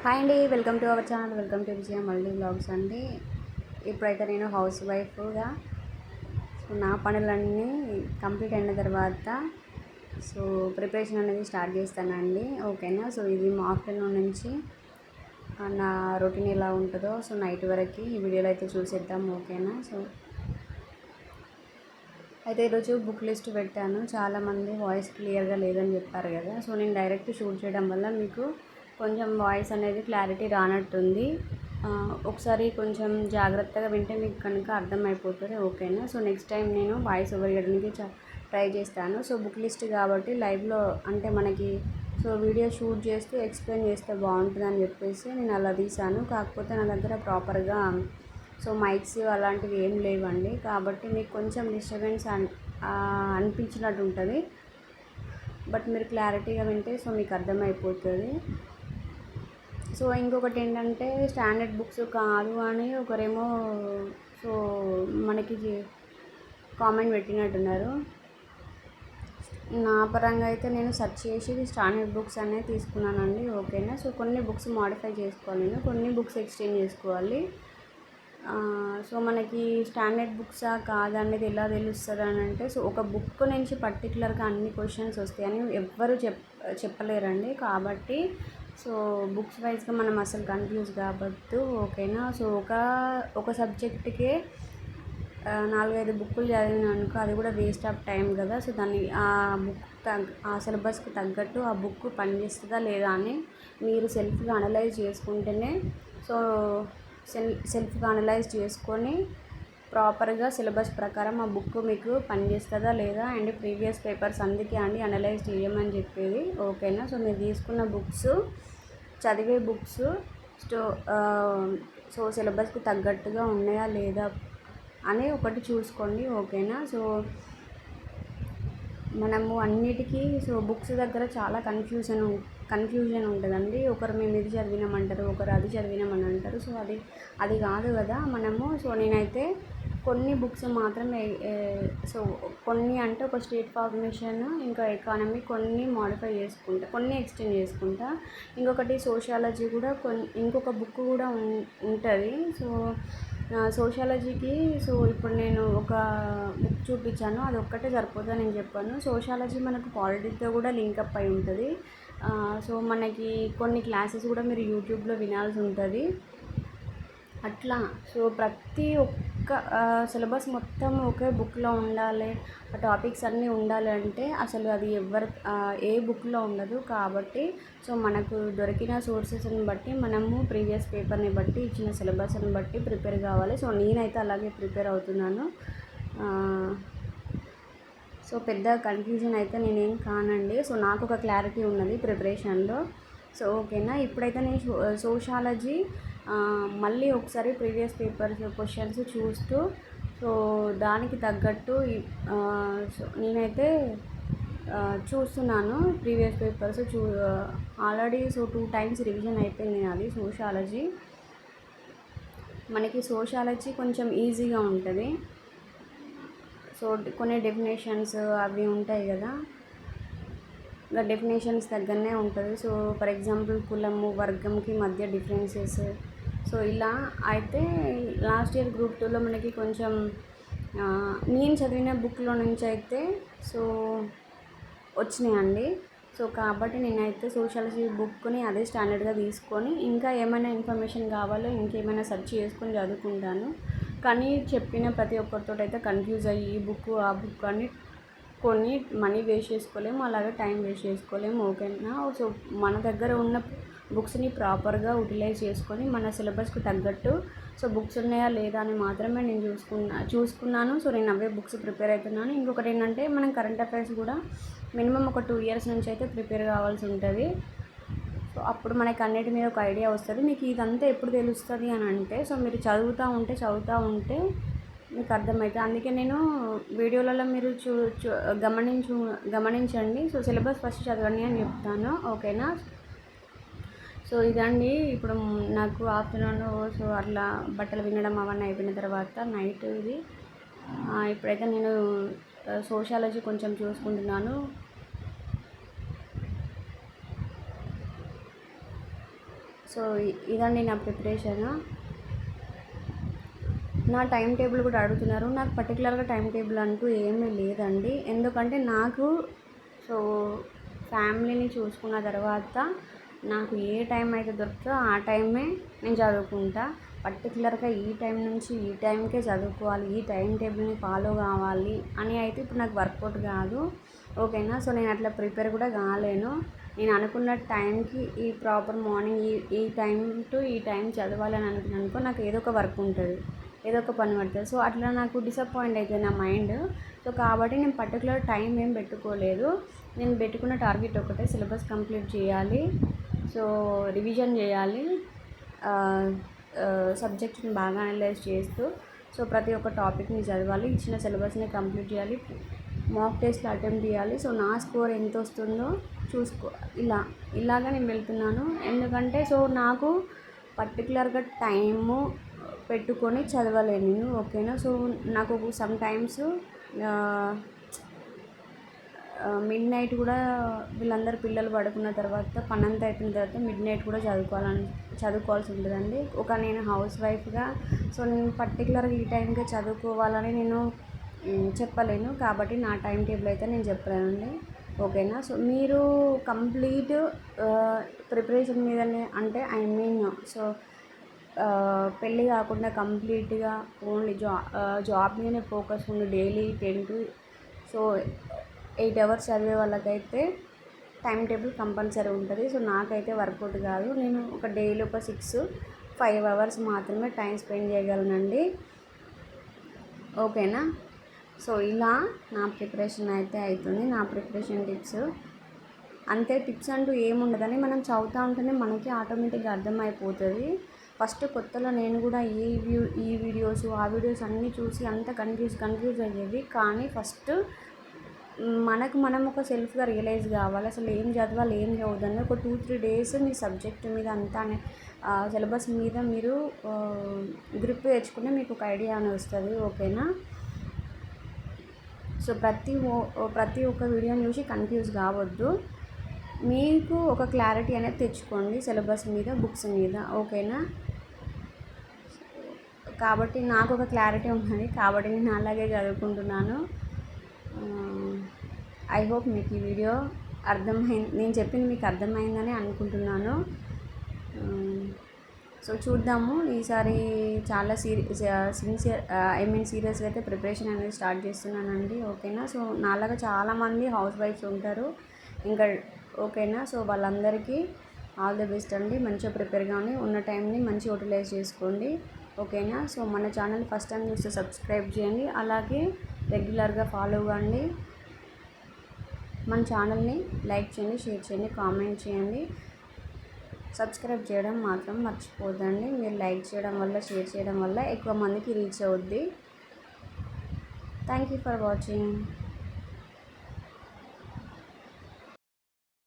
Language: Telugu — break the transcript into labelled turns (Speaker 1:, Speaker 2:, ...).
Speaker 1: హాయ్ అండి, welcome to our channel. Welcome to Vijaya multi blogs అండి. ఇప్పుడైతే నేను హౌస్ వైఫ్గా నా పనులన్నీ కంప్లీట్ అయిన తర్వాత ప్రిపరేషన్ అనేది స్టార్ట్ చేస్తానండి. ఓకేనా. ఇది మా ఆఫ్టర్నూన్ నుంచి నా రొటీన్ ఎలా ఉంటుందో నైట్ వరకు ఈ వీడియోలో అయితే చూసేద్దాం. ఓకేనా. అయితే ఈరోజు బుక్ లిస్ట్ పెట్టాను. చాలామంది వాయిస్ క్లియర్గా లేదని చెప్పారు కదా. నేను డైరెక్ట్ షూట్ చేయడం వల్ల మీకు కొంచెం వాయిస్ అనేది క్లారిటీ రానట్టుంది. ఒకసారి కొంచెం జాగ్రత్తగా వింటే మీకు కనుక అర్థమైపోతుంది. ఓకేనా. నెక్స్ట్ టైం నేను వాయిస్ ఓవర్ ఇవ్వడానికి ట్రై చేస్తాను. బుక్ లిస్ట్ కాబట్టి లైవ్లో అంటే మనకి వీడియో షూట్ చేస్తూ ఎక్స్ప్లెయిన్ చేస్తే బాగుంటుందని చెప్పేసి నేను అలా తీశాను. కాకపోతే నా దగ్గర ప్రాపర్గా మైక్స్ అలాంటివి ఏం లేవండి. కాబట్టి మీకు కొంచెం డిస్టర్బెన్స్ అనిపించినట్టు ఉంటుంది. బట్ మీరు క్లారిటీగా వింటే మీకు అర్థమైపోతుంది. ఇంకొకటి ఏంటంటే స్టాండర్డ్ బుక్స్ కాదు అని ఒకరేమో మనకి కామెంట్ పెట్టినట్టున్నారు. నా పరంగా అయితే నేను సెర్చ్ చేసి స్టాండర్డ్ బుక్స్ అనేవి తీసుకున్నానండి. ఓకేనా. కొన్ని బుక్స్ మాడిఫై చేసుకోవాలి, నేను కొన్ని బుక్స్ ఎక్స్చేంజ్ చేసుకోవాలి. మనకి స్టాండర్డ్ బుక్సా కాదనేది ఎలా తెలుస్తుంది అని అంటే ఒక బుక్ నుంచి పర్టికులర్గా అన్ని క్వశ్చన్స్ వస్తాయని ఎవ్వరు చెప్పలేరండి. కాబట్టి బుక్స్ వైజ్గా మనం అసలు కన్ఫ్యూజ్ కావద్దు. ఓకేనా. ఒక సబ్జెక్ట్కే 4-5 బుక్కులు చదివినానుకో అది కూడా వేస్ట్ ఆఫ్ టైం కదా. దాన్ని ఆ బుక్ ఆ సిలబస్కి తగ్గట్టు ఆ బుక్ పనిచేస్తుందా లేదా అని మీరు సెల్ఫ్గా అనలైజ్ చేసుకుంటేనే సెల్ఫ్గా అనలైజ్ చేసుకొని ప్రాపర్గా సిలబస్ ప్రకారం ఆ బుక్ మీకు పనిచేస్తుందా లేదా అండ్ ప్రీవియస్ పేపర్స్ అందుకే అండి అనలైజ్ చేయమని చెప్పేది. ఓకేనా. మీరు తీసుకున్న బుక్స్ చదివే బుక్స్ సిలబస్కి తగ్గట్టుగా ఉన్నాయా లేదా అని ఒకటి చూసుకోండి. ఓకేనా. మనము అన్నిటికీ బుక్స్ దగ్గర చాలా కన్ఫ్యూజన్ ఉంటుందండి. ఒకరు మేము ఇది చదివినామంటారు, ఒకరు అది చదివినామని అంటారు. అది కాదు కదా. మనము నేనైతే కొన్ని బుక్స్ మాత్రమే కొన్ని అంటే ఒక స్టేట్ ఫార్మేషన్ ఇంకా ఎకానమీ కొన్ని మాడిఫై చేసుకుంటా, కొన్ని ఎక్స్టెండ్ చేసుకుంటా. ఇంకొకటి సోషియాలజీ కూడా ఇంకొక బుక్ కూడా ఉంటుంది. సోషియాలజీకి ఇప్పుడు నేను ఒక బుక్ చూపించాను, అది ఒక్కటే సరిపోతుందని నేను చెప్పాను. సోషియాలజీ మనకు పాలిటిక్స్తో కూడా లింకప్ అయి ఉంటుంది. మనకి కొన్ని క్లాసెస్ కూడా మీరు యూట్యూబ్లో వినాల్సి ఉంటుంది. అట్లా ప్రతి ఒక్క సిలబస్ మొత్తం ఒకే బుక్లో ఉండాలి, ఆ టాపిక్స్ అన్నీ ఉండాలి అంటే అసలు అది ఏ బుక్లో ఉండదు. కాబట్టి మనకు దొరికిన సోర్సెస్ని బట్టి మనము ప్రీవియస్ పేపర్ని బట్టి ఇచ్చిన సిలబస్ని బట్టి ప్రిపేర్ కావాలి. నేనైతే అలాగే ప్రిపేర్ అవుతున్నాను. పెద్ద కన్ఫ్యూజన్ అయితే నేనేం కానండి. నాకు ఒక క్లారిటీ ఉన్నది ప్రిపరేషన్లో. ఓకేనా. ఇప్పుడైతే నేను సోషాలజీ మళ్ళీ ఒకసారి ప్రీవియస్ పేపర్స్ క్వశ్చన్స్ చూస్తూ దానికి తగ్గట్టు నేనైతే చూస్తున్నాను. Previous papers already 2 times revision అయిపోయింది నాది సోషాలజీ. మనకి సోషాలజీ కొంచెం ఈజీగా ఉంటుంది. కొన్ని డెఫినేషన్స్ అవి ఉంటాయి కదా, ఇంకా డెఫినేషన్స్ దగ్గరనే ఉంటుంది. ఫర్ ఎగ్జాంపుల్ కులము వర్గంకి మధ్య డిఫరెన్సెస్ ఇలా అయితే లాస్ట్ ఇయర్ గ్రూప్ 2లో మనకి కొంచెం నేను చదివిన బుక్లో నుంచి అయితే వచ్చినాయండి. కాబట్టి నేనైతే సోషాలజీ బుక్ని అదే స్టాండర్డ్గా తీసుకొని ఇంకా ఏమైనా ఇన్ఫర్మేషన్ కావాలో ఇంకేమైనా సెర్చ్ చేసుకొని చదువుకుంటాను. కానీ చెప్పిన ప్రతి ఒక్కరితో అయితే కన్ఫ్యూజ్ అయ్యి ఈ బుక్ ఆ బుక్ అని కొన్ని మనీ వేస్ట్ చేసుకోలేము, అలాగే టైం వేస్ట్ చేసుకోలేము. ఓకేనా. మన దగ్గర ఉన్న బుక్స్ని ప్రాపర్గా యూటిలైజ్ చేసుకొని మన సిలబస్కి తగ్గట్టు బుక్స్ ఉన్నాయా లేదా అని మాత్రమే నేను చూసుకున్నాను. నేను అవే బుక్స్ ప్రిపేర్ అవుతున్నాను. ఇంకొకటి ఏంటంటే మనం కరెంట్ అఫైర్స్ కూడా మినిమం ఒక 2 years నుంచి అయితే ప్రిపేర్ కావాల్సి ఉంటుంది. అప్పుడు మనకి అన్నిటి మీద ఒక ఐడియా వస్తుంది. మీకు ఇదంతా ఎప్పుడు తెలుస్తుంది అని అంటే మీరు చదువుతూ ఉంటే మీకు అర్థమవుతుంది. అందుకే నేను వీడియోలలో మీరు గమనించండి. సిలబస్ ఫస్ట్ చదవండి అని చెప్తాను. ఓకేనా. ఇదండి ఇప్పుడు నాకు ఆఫ్టర్నూన్ అట్లా బట్టలు వినడం అవన్నీ అయిపోయిన తర్వాత నైట్ ఇది. ఇప్పుడైతే నేను సోషాలజీ కొంచెం చూసుకుంటున్నాను. సో ఇదండి నా ప్రిపరేషను. నా టైం టేబుల్ కూడా అడుగుతున్నారు. నాకు పర్టికులర్గా టైం టేబుల్ అంటూ ఏమీ లేదండి. ఎందుకంటే నాకు సో ఫ్యామిలీని చూసుకున్న తర్వాత నాకు ఏ టైం అయితే దొరుకుతుందో ఆ టైమే నేను చదువుకుంటా. పర్టికులర్గా ఈ టైం నుంచి ఈ టైంకే చదువుకోవాలి, ఈ టైం టేబుల్ని ఫాలో కావాలి అని అయితే ఇప్పుడు నాకు వర్కౌట్ కాదు. ఓకేనా. సో నేను అట్లా ప్రిపేర్ కూడా కాలేను. నేను అనుకున్న టైంకి ఈ ప్రాపర్ మార్నింగ్ ఈ టైం టు ఈ టైం చదవాలని అనుకున్నానుకో నాకు ఏదో ఒక వర్క్ ఉంటుంది, ఏదో ఒక పని పడుతుంది. సో అట్లా నాకు డిసప్పాయింట్ అవుతుంది నా మైండ్. సో కాబట్టి నేను పర్టికులర్ టైం ఏం పెట్టుకోలేదు. నేను పెట్టుకున్న టార్గెట్ ఒకటే, సిలబస్ కంప్లీట్ చేయాలి, సో రివిజన్ చేయాలి, సబ్జెక్ట్ని బాగా అనలైజ్ చేస్తూ సో ప్రతి ఒక్క టాపిక్ని చదవాలి, ఇచ్చిన సిలబస్ని కంప్లీట్ చేయాలి, మాక్ టెస్ట్లు అటెంప్ట్ చేయాలి. సో నా స్కోర్ ఎంత వస్తుందో చూసుకో, ఇలాగా నేను వెళ్తున్నాను. ఎందుకంటే సో నాకు పర్టికులర్గా టైము పెట్టుకొని చదవలేను నేను. ఓకేనా. సో నాకు సమ్ టైమ్స్ మిడ్ నైట్ కూడా వీళ్ళందరూ పిల్లలు పడుకున్న తర్వాత పనంతా అయిపోయిన తర్వాత మిడ్ నైట్ కూడా చదువుకోవాల్సి ఉంటుందండి. నేను హౌస్ వైఫ్గా సో నేను పర్టికులర్గా ఈ టైంకే చదువుకోవాలని నేను చెప్పలేను. కాబట్టి నా టైం టేబుల్ అయితే నేను చెప్పలేనండి. ఓకేనా. సో మీరు కంప్లీట్ ప్రిపరేషన్ మీదనే అంటే సో పెళ్ళి కాకుండా కంప్లీట్గా ఓన్లీ జాబ్ మీదనే ఫోకస్ ఉండి డైలీ 10 to 8 hours చదివే వాళ్ళకైతే టైం టేబుల్ కంపల్సరీ ఉంటుంది. సో నాకైతే వర్కౌట్ కాదు. నేను ఒక డైలీ ఒక 6-5 hours మాత్రమే టైం స్పెండ్ చేయగలనండి. ఓకేనా. సో ఇలా నా ప్రిపరేషన్ అయితే అవుతుంది. నా ప్రిపరేషన్ టిప్స్ అంతే. టిప్స్ అంటూ ఏముండదని మనం చదువుతూ ఉంటేనే మనకి ఆటోమేటిక్గా అర్థమైపోతుంది. ఫస్ట్ కొత్తలో నేను కూడా ఈ వీడియోస్ ఆ వీడియోస్ అన్నీ చూసి అంత కన్ఫ్యూజ్ అయ్యేది. కానీ ఫస్ట్ మనం ఒక సెల్ఫ్గా రియలైజ్ కావాలి, అసలు ఏం చదవాలి ఏం చదవద్దని. ఒక 2-3 days మీ సబ్జెక్ట్ మీద అంతా సిలబస్ మీద మీరు గ్రిప్ తెచ్చుకుంటే మీకు ఒక ఐడియా అని వస్తుంది. ఓకేనా. సో ప్రతి ఒక్క వీడియోని చూసి కన్ఫ్యూజ్ కావద్దు. మీకు ఒక క్లారిటీ అనేది తెచ్చుకోండి సిలబస్ మీద, బుక్స్ మీద. ఓకేనా. కాబట్టి నాకు ఒక క్లారిటీ ఉన్నది కాబట్టి నేను అలాగే చదువుకుంటున్నాను. ఐ హోప్ మీకు ఈ వీడియో అర్థమైంది, నేను చెప్పింది మీకు అర్థమైందని అనుకుంటున్నాను. సో చూద్దాము. ఈసారి చాలా సీరియస్గా అయితే ప్రిపరేషన్ అనేది స్టార్ట్ చేస్తున్నానండి. ఓకేనా. సో నాలాగా చాలామంది హౌస్ వైఫ్స్ ఉంటారు ఇంకా. ఓకేనా. సో వాళ్ళందరికీ ఆల్ ది బెస్ట్ అండి. మంచిగా ప్రిపేర్ కానీ ఉన్న టైంని మంచిగా యూటిలైజ్ చేసుకోండి. ఓకేనా. సో మన ఛానల్ ఫస్ట్ టైం చూస్తే సబ్స్క్రైబ్ చేయండి, అలాగే రెగ్యులర్గా ఫాలో అవ్వండి. మన ఛానల్ని లైక్ చేయండి, షేర్ చేయండి, కామెంట్ చేయండి. సబ్స్క్రైబ్ చేయడం మాత్రం మర్చిపోద్దండి. మీరు లైక్ చేయడం వల్ల, షేర్ చేయడం వల్ల ఎక్కువ మందికి రీచ్ అవుద్ది. Thank you for watching.